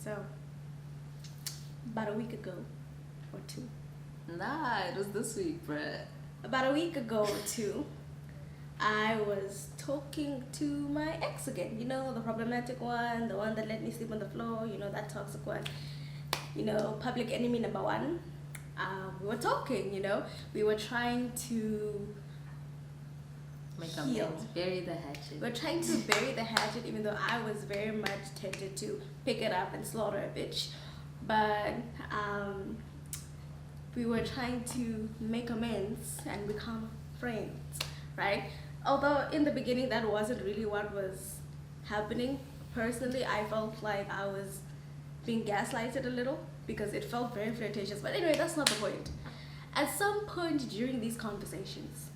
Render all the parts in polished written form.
So, about a week ago or two. Nah, it was this week, bruh. About a week ago or two, I was talking to my ex again. You know, the problematic one, the one that let me sleep on the floor, you know, that toxic one. You know, public enemy number one. We were talking, you know. We were trying to Make heal. amends. Bury the hatchet. We're trying to bury the hatchet, even though I was very much tempted to pick it up and slaughter a bitch. But we were trying to make amends and become friends, right? Although in the beginning that wasn't really what was happening. Personally, I felt like I was being gaslighted a little because it felt very flirtatious. But anyway, that's not the point. At some point during these conversations,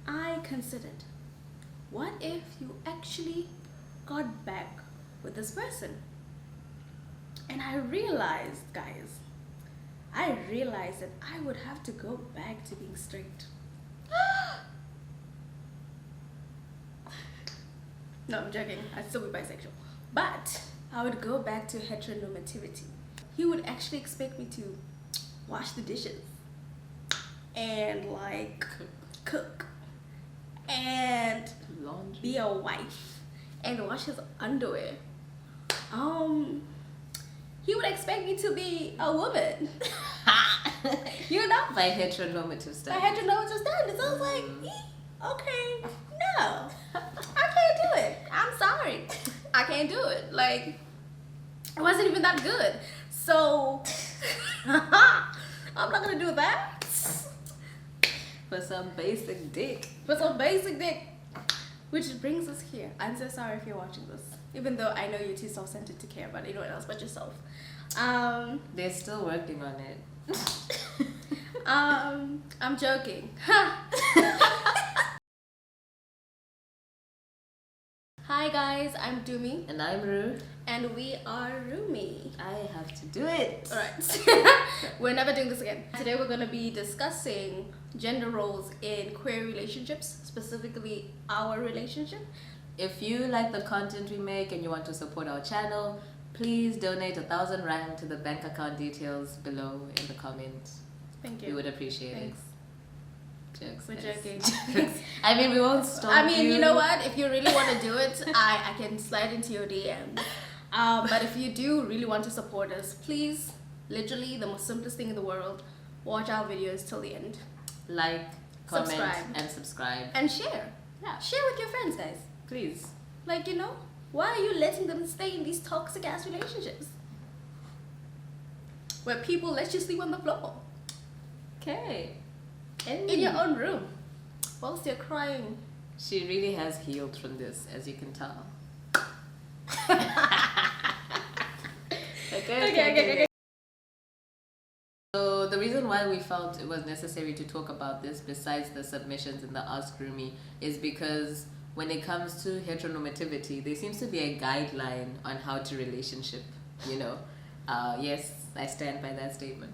I considered, what if you actually got back with this person? And I realized, guys, that I would have to go back to being straight. No, I'm joking. I'd still be bisexual. But I would go back to heteronormativity. He would actually expect me to wash the dishes and like cook and Laundry. be a wife and wash his underwear. He would expect me to be a woman. You know? By heteronormative By standards. heteronormative standards. I was like, okay, no. I can't do it. I'm sorry. I can't do it. Like, it wasn't even that good. So, I'm not gonna do that. For some basic dick. For some basic dick. Which brings us here. I'm so sorry if you're watching this. Even though I know you're too self-centered to care about anyone else but yourself. They're still working on it. I'm joking. Hi guys, I'm Dumi. And I'm Ru. And we are Rumi. I have to do it. Alright. We're never doing this again. Today we're going to be discussing gender roles in queer relationships, specifically our relationship. If you like the content we make and you want to support our channel, please donate 1,000 Rand to the bank account details below in the comments. Thank you. We would appreciate Thanks. it. Jokes. We're guys. joking. I mean, we won't stop I mean, you know what? If you really want to do it, I can slide into your DM. But if you do really want to support us, please, literally the most simplest thing in the world, watch our videos till the end. Like, comment, Subscribe. and subscribe. And share. Yeah. Share with your friends, guys. Please. Like, you know, why are you letting them stay in these toxic ass relationships? Where people let you sleep on the floor. Okay. In your own room. Whilst you're crying. She really has healed from this, as you can tell. Okay. So the reason why we felt it was necessary to talk about this, besides the submissions in the Ask Rumi, is because when it comes to heteronormativity, there seems to be a guideline on how to relationship, you know. Yes, I stand by that statement.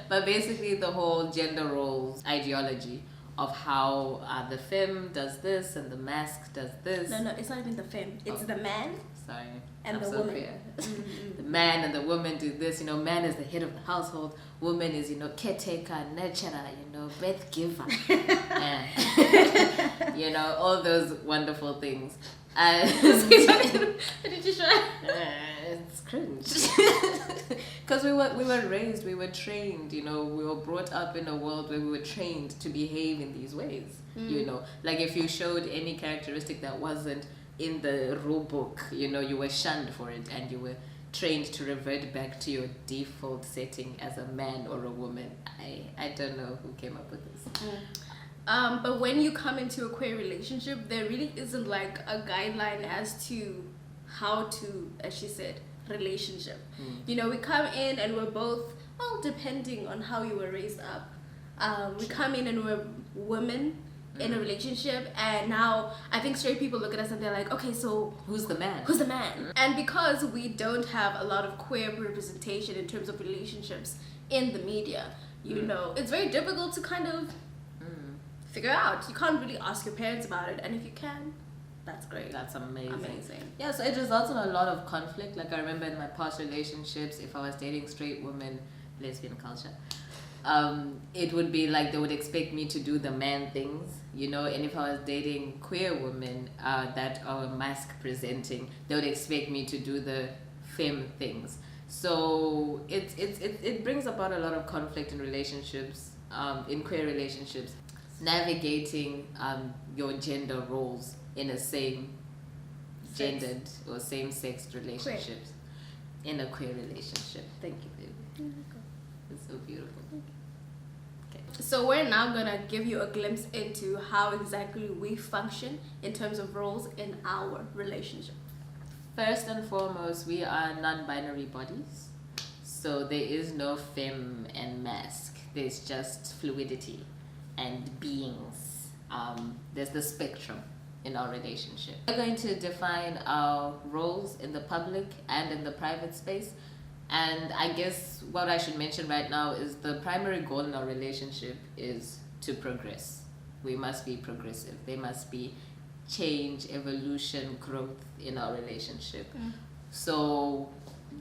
But basically the whole gender roles ideology of how the femme does this and the mask does this. No, it's not even the femme. It's the man. Sorry. And I'm the so woman. clear. Mm-hmm. The man and the woman do this, you know, man is the head of the household, woman is, you know, caretaker, nurturer, you know, birth giver. And, you know, all those wonderful things. Did you try? It's cringe. Because we were raised, we were trained, you know, we were brought up in a world where we were trained to behave in these ways, you know. Like if you showed any characteristic that wasn't in the rule book, you know, you were shunned for it and you were trained to revert back to your default setting as a man or a woman. I don't know who came up with this. But when you come into a queer relationship, there really isn't like a guideline as to how to, as she said, relationship. You know, we come in and we're both, well, depending on how you were raised up, we come in and we're women in a relationship, and now I think straight people look at us and they're like, okay, so Who's the man? who's the man? And because we don't have a lot of queer representation in terms of relationships in the media, you know, it's very difficult to kind of figure out. You can't really ask your parents about it, and if you can, that's great. That's amazing. Amazing. Yeah, so it results in a lot of conflict. Like I remember in my past relationships, if I was dating straight women, lesbian culture, it would be like they would expect me to do the man things, you know, and if I was dating queer women that are mask presenting, they would expect me to do the femme things. So it brings about a lot of conflict in relationships, in queer relationships, navigating your gender roles in a same gendered or same-sex relationships in a queer relationship. Thank you, baby. It's so beautiful. Okay. So we're now gonna give you a glimpse into how exactly we function in terms of roles in our relationship. First and foremost, we are non-binary bodies. So there is no femme and mask. There's just fluidity and beings. There's the spectrum in our relationship. We're going to define our roles in the public and in the private space. And I guess what I should mention right now is the primary goal in our relationship is to progress. We must be progressive. There must be change, evolution, growth in our relationship. So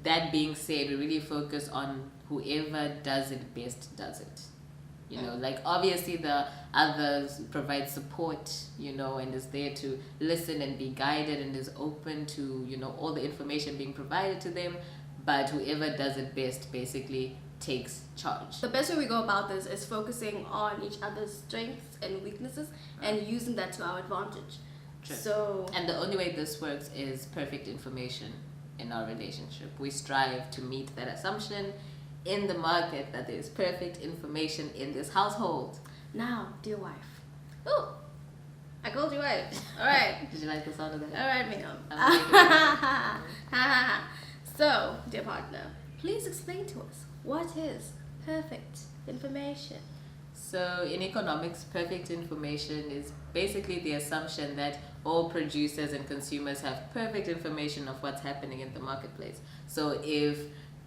that being said, we really focus on whoever does it best does it. You know, like obviously the others provide support, you know, and is there to listen and be guided and is open to, you know, all the information being provided to them. But whoever does it best basically takes charge. The best way we go about this is focusing on each other's strengths and weaknesses and using that to our advantage. True. So, and the only way this works is perfect information in our relationship. We strive to meet that assumption in the market that there is perfect information in this household. now, dear wife. Oh, I called you wife. All right. Did you like the sound of that? All right, ma'am. So, dear partner, please explain to us what is perfect information. So in economics, perfect information is basically the assumption that all producers and consumers have perfect information of what's happening in the marketplace. So if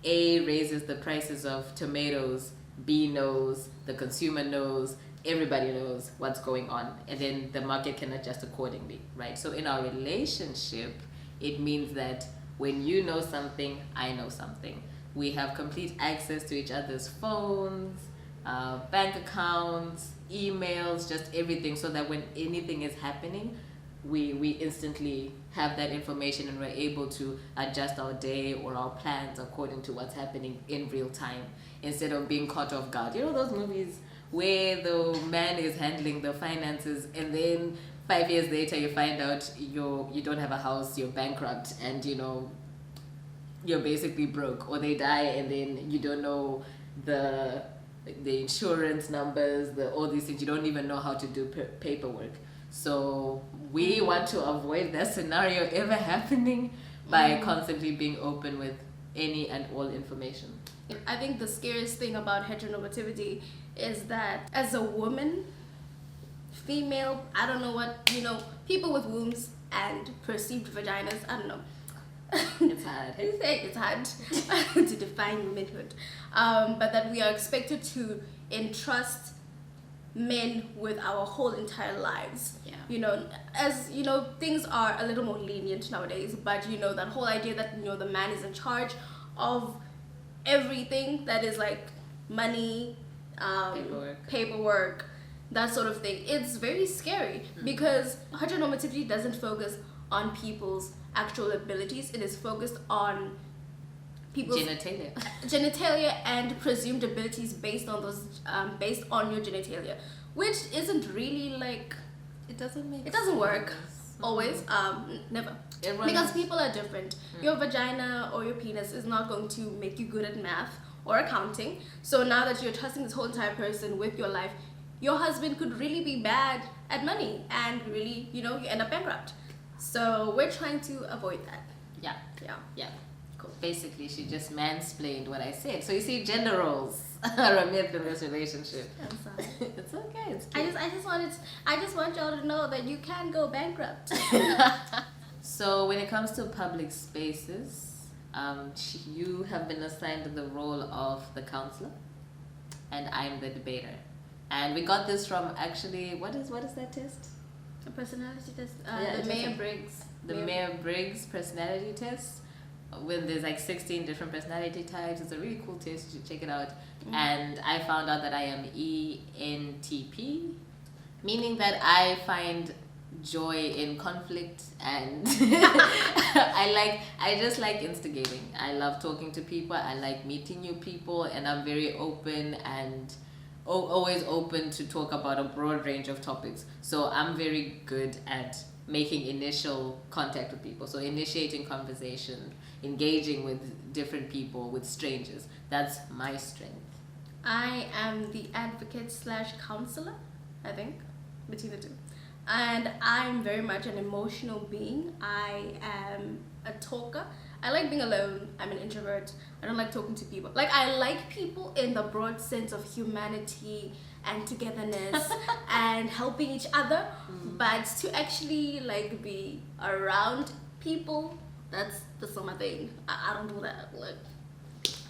A raises the prices of tomatoes, B knows, the consumer knows, everybody knows what's going on, and then the market can adjust accordingly, right? So in our relationship, it means that when you know something, I know something. We have complete access to each other's phones, bank accounts, emails, just everything, so that when anything is happening, we instantly have that information and we're able to adjust our day or our plans according to what's happening in real time instead of being caught off guard. You know those movies where the man is handling the finances and then 5 years later you find out you don't have a house, you're bankrupt, and you know you're basically broke, or they die and then you don't know the insurance numbers, all these things. You don't even know how to do paperwork. So we want to avoid that scenario ever happening by constantly being open with any and all information. I think the scariest thing about heteronormativity is that as a woman, female, I don't know what, you know, people with wombs and perceived vaginas, I don't know. It's hard. It's hard to define womanhood. But that we are expected to entrust men with our whole entire lives. Yeah. You know, as you know, things are a little more lenient nowadays, but you know, that whole idea that, you know, the man is in charge of everything that is like money, paperwork, that sort of thing. It's very scary because heteronormativity doesn't focus on people's actual abilities. It is focused on people's genitalia and presumed abilities based on those based on your genitalia, which isn't really like, it doesn't work always, never. Because people are different. Your vagina or your penis is not going to make you good at math or accounting. So now that you're trusting this whole entire person with your life, your husband could really be bad at money and really, you know, you end up bankrupt. So we're trying to avoid that. Yeah. Cool. Basically, she just mansplained what I said. So you see, gender roles are a myth in this relationship. I'm sorry. It's okay. It's cute. I just want y'all to know that you can go bankrupt. So when it comes to public spaces, you have been assigned the role of the counselor, and I'm the debater. And we got this from, actually, what is that test? A personality test. Yeah, The Mayer-Briggs. The Mayer-Briggs personality test. When there's like 16 different personality types, it's a really cool test. You should check it out. And I found out that I am ENTP, meaning that I find joy in conflict, and I just like instigating. I love talking to people. I like meeting new people, and I'm very open and always open to talk about a broad range of topics. So I'm very good at making initial contact with people. So initiating conversation, engaging with different people, with strangers. That's my strength. I am the advocate / counselor, I think, between the two. And I'm very much an emotional being. I am a talker. I like being alone. I'm an introvert. I don't like talking to people. Like, I like people in the broad sense of humanity and togetherness and helping each other. But to actually like be around people, that's not my thing. I don't do that. Like,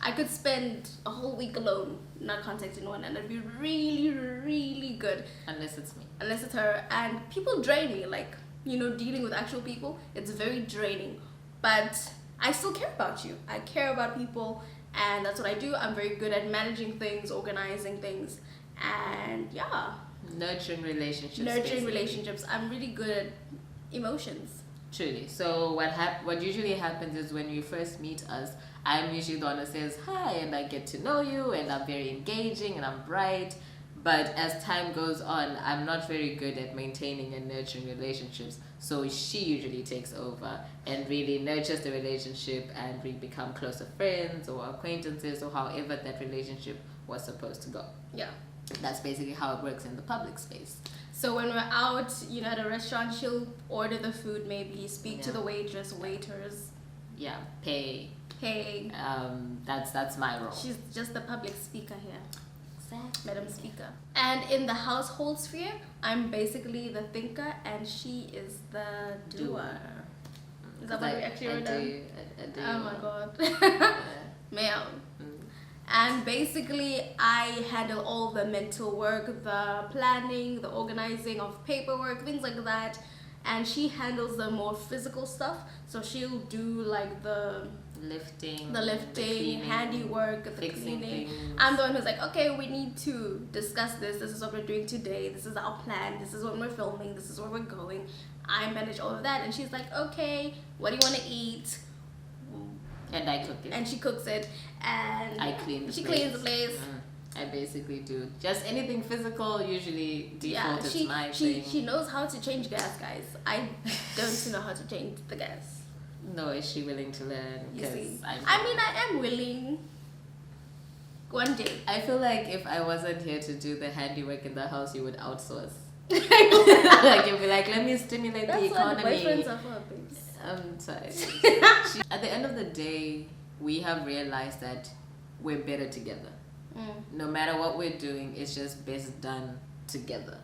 I could spend a whole week alone, not contacting one, and it'd be really, really good. Unless it's me. Unless it's her. And people drain me. Like, you know, dealing with actual people, it's very draining. But I still care about you. I care about people, and that's what I do. I'm very good at managing things, organizing things, and yeah. Nurturing relationships. Nurturing relationships. I'm really good at emotions. Truly. So what usually happens is when you first meet us, I'm usually the one who says hi, and I get to know you, and I'm very engaging, and I'm bright. But as time goes on, I'm not very good at maintaining and nurturing relationships. So she usually takes over and really nurtures the relationship, and we become closer friends or acquaintances, or however that relationship was supposed to go. Yeah. That's basically how it works in the public space. So when we're out, you know, at a restaurant, she'll order the food, maybe speak to the waitress, waiters. Yeah, pay. That's my role. She's just the public speaker here. Madam Speaker. And in the household sphere, I'm basically the thinker, and she is the doer. Is that what we actually wrote down? I do. Oh my god. Ma'am. And basically, I handle all the mental work, the planning, the organizing of paperwork, things like that. And she handles the more physical stuff. So she'll do like the lifting, handiwork, the fixing cleaning. things. I'm the one who's like, okay, we need to discuss this. This is what we're doing today. This is our plan. This is what we're filming. This is where we're going. I manage all of that. And she's like, okay, what do you want to eat? And I cook it. And she cooks it. And I clean the place. She cleans the place. I basically do just anything physical. Usually default is my thing. She knows how to change gas, guys. I don't know how to change the gas. No, is she willing to learn? You see, I am willing. One day. I feel like if I wasn't here to do the handiwork in the house, you would outsource. Like you'd be like, let me stimulate the economy. That's what boyfriends are for, babes. I'm sorry. At the end of the day, we have realized that we're better together. No matter what we're doing, it's just best done together.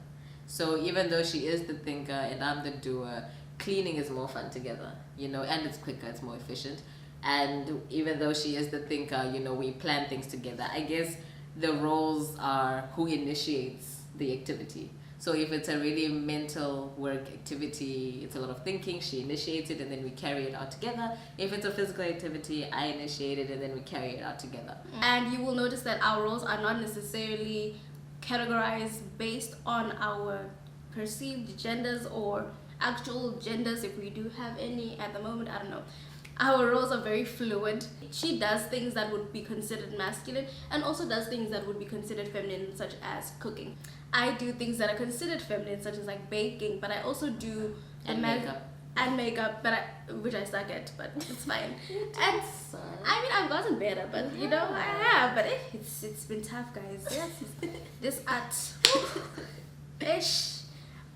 So even though she is the thinker and I'm the doer, cleaning is more fun together, you know, and it's quicker, it's more efficient. And even though she is the thinker, you know, we plan things together. I guess the roles are who initiates the activity. So if it's a really mental work activity, it's a lot of thinking, she initiates it and then we carry it out together. If it's a physical activity, I initiate it and then we carry it out together. And you will notice that our roles are not necessarily categorized based on our perceived genders or actual genders, if we do have any at the moment, I don't know. Our roles are very fluid. She does things that would be considered masculine and also does things that would be considered feminine, such as cooking. I do things that are considered feminine, such as like baking, but I also do makeup, but which I suck at, but it's fine. And I mean, I've gotten better, but you know, I have, but it's been tough, guys. Yes, this art, ish.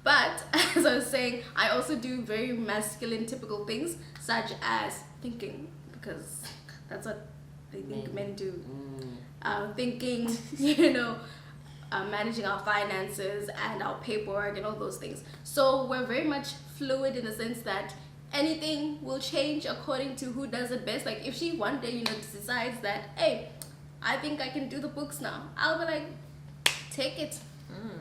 But as I was saying, I also do very masculine, typical things, such as thinking, because that's what they think men do. Thinking, you know, managing our finances and our paperwork and all those things. So we're very much fluid in the sense that anything will change according to who does it best. Like if she one day, you know, decides that, hey, I think I can do the books now, I'll be like, take it.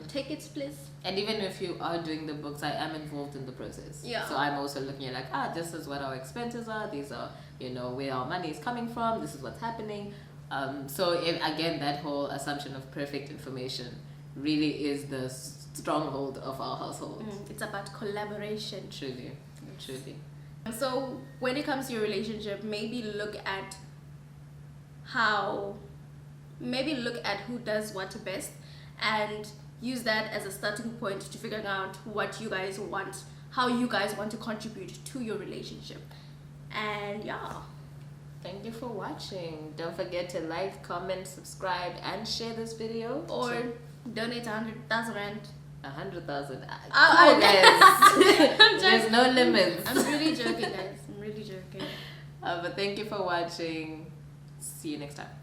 Take it, please. And even if you are doing the books, I am involved in the process. Yeah. So I'm also looking at like, this is what our expenses are. These are, where our money is coming from. This is what's happening. So again, that whole assumption of perfect information really is the stronghold of our household. It's about collaboration. Truly. So when it comes to your relationship, maybe look at who does what best, and use that as a starting point to figuring out what you guys want, how you guys want to contribute to your relationship. And yeah. Thank you for watching. Don't forget to like, comment, subscribe, and share this video. Or donate 100,000 rand. 100,000. Oh, Guys. There's no limits. I'm really joking, guys. I'm really joking. But thank you for watching. See you next time.